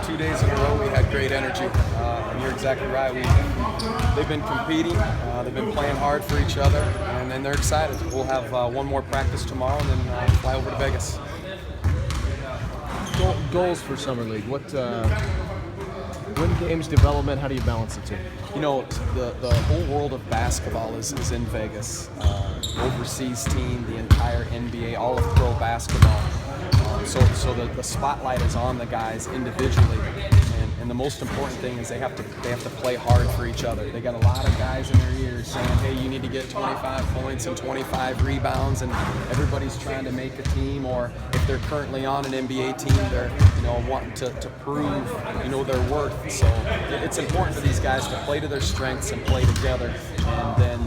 2 days in a row we had great energy, and you're exactly right. They've been competing, they've been playing hard for each other, and then they're excited. We'll have one more practice tomorrow and then fly over to Vegas. Goals for Summer League. What win games, development, how do you balance the two? You know, the whole world of basketball is in Vegas. Overseas team, the entire NBA, all of pro basketball. So the spotlight is on the guys individually, and the most important thing is they have to play hard for each other. They got a lot of guys in their ears saying, hey, you need to get 25 points and 25 rebounds, and everybody's trying to make a team, or if they're currently on an NBA team, they're wanting to prove their worth. So it's important for these guys to play to their strengths and play together, and then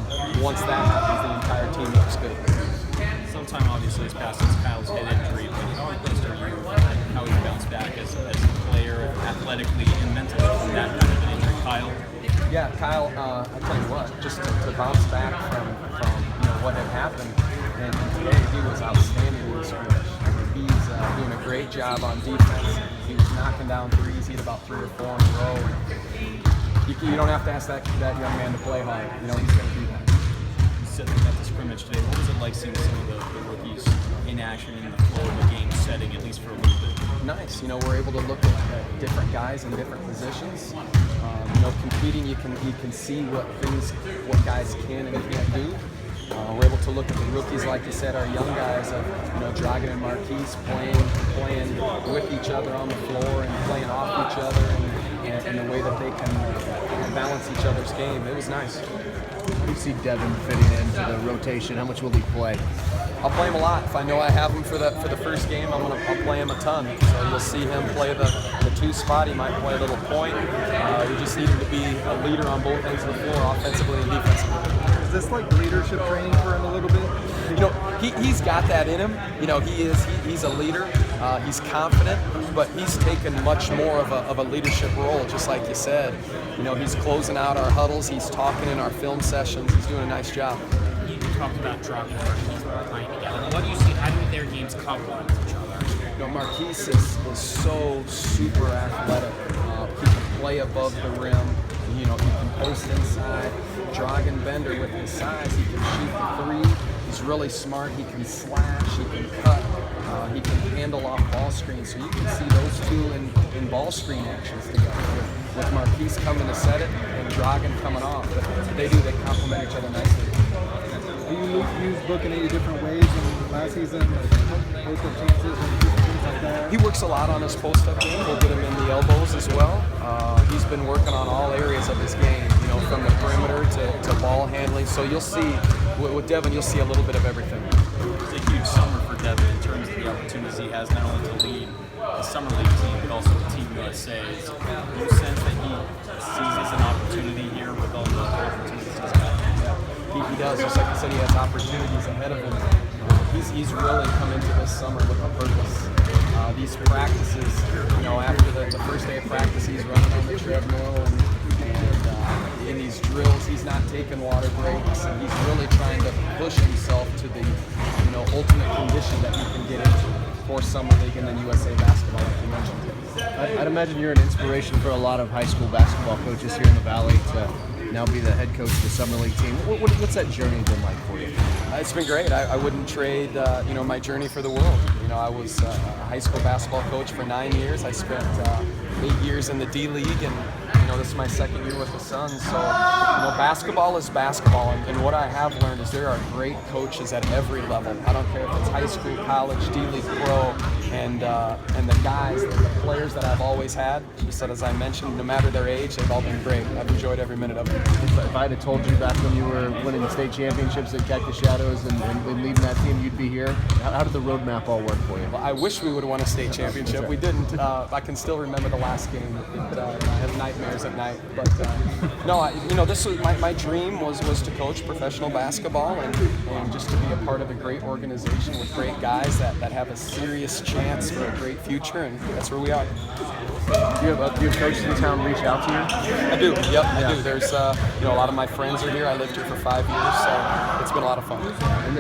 once that happens, the entire team looks good. Sometime obviously has passed since Kyle's head injury, but how impressed are you how he bounced back as a player, athletically and mentally from that kind of an injury? Kyle? Yeah, Kyle, I tell you what, just to bounce back from what had happened, and today he was outstanding in the scrimmage. I mean, he's doing a great job on defense. He was knocking down threes. He had about 3 or 4 in a row. You don't have to ask that young man to play hard. He's going to do that. At the scrimmage today, what was it like seeing some of the rookies in action in the flow of the game setting, at least for a little bit? Nice. We're able to look at different guys in different positions. Competing, you can see what guys can and can't do. We're able to look at the rookies, like you said, our young guys, Bjorkgren and Marquise playing with each other on the floor and playing off each other, and the way that they can balance each other's game. It was nice. How do you see Devin fitting into the rotation? How much will he play? I'll play him a lot. If I know I have him for the first game, I'll play him a ton. So you'll see him play the 2 spot. He might play a little point. We just need him to be a leader on both ends of the floor, offensively and defensively. Is this like leadership training for him a little bit? He's got that in him. He's a leader. He's confident, but he's taken much more of a leadership role, just like you said. He's closing out our huddles. He's talking in our film sessions. He's doing a nice job. You talked about Bjorkgren and Marquise playing together. What do you see? How do their games complement each other? Marquise is so super athletic. He can play above the rim. He can post inside. Bjorkgren Bender with his size, he can shoot the 3. He's really smart. He can slash. He can cut. He can handle off ball screens. So you can see those two in ball screen actions together. With Marquise coming to set it and Bjorkgren coming off. But they complement each other nicely. Do you use Book in any different ways than last season? Post-up chances and things like that? He works a lot on his post-up game. We'll get him in the elbows as well. He's been working on all areas of his game, from the perimeter to ball handling. So you'll see, with Devin, you'll see a little bit of everything. It's a huge summer for Devin in terms of the opportunities he has, not only to lead the Summer League team, but also the Team USA. Do you sense that he seizes an opportunity here with all the opportunities he's got? He does. Just like I said, he has opportunities ahead of him. He's really come into this summer with a purpose. These practices, after the first day of practice, he's running on the treadmill, and in these drills, he's not taking water breaks, and he's really trying to push himself to the ultimate condition that he can get into for Summer League and then USA basketball, like you mentioned. I'd imagine you're an inspiration for a lot of high school basketball coaches here in the Valley to now be the head coach of the Summer League team. What's that journey been like for you? It's been great. I wouldn't trade my journey for the world. I was a high school basketball coach for 9 years. I spent 8 years in the D League, and this is my 2nd year with the Suns. So basketball is basketball, and what I have learned is there are great coaches at every level. I don't care if it's high school, college, D League, pro, and the guys, the players that I've always had. Just as I mentioned, no matter their age, they've all been great. I've enjoyed every minute of it. If I had told you back when you were winning the state championships at Cactus Shadows and leading that team, you'd be here, how did the roadmap all work for you? Well, I wish we would have won a state championship. We didn't. I can still remember the last game. I have nightmares at night. But this was my dream was to coach professional baskall and just to be a part of a great organization with great guys that have a serious chance for a great future, and that's where we are. Do you have coaches in town reach out to you? I do. Yep, I do. There's a lot of my friends are here. I lived here for 5 years, so it's been a lot of fun. And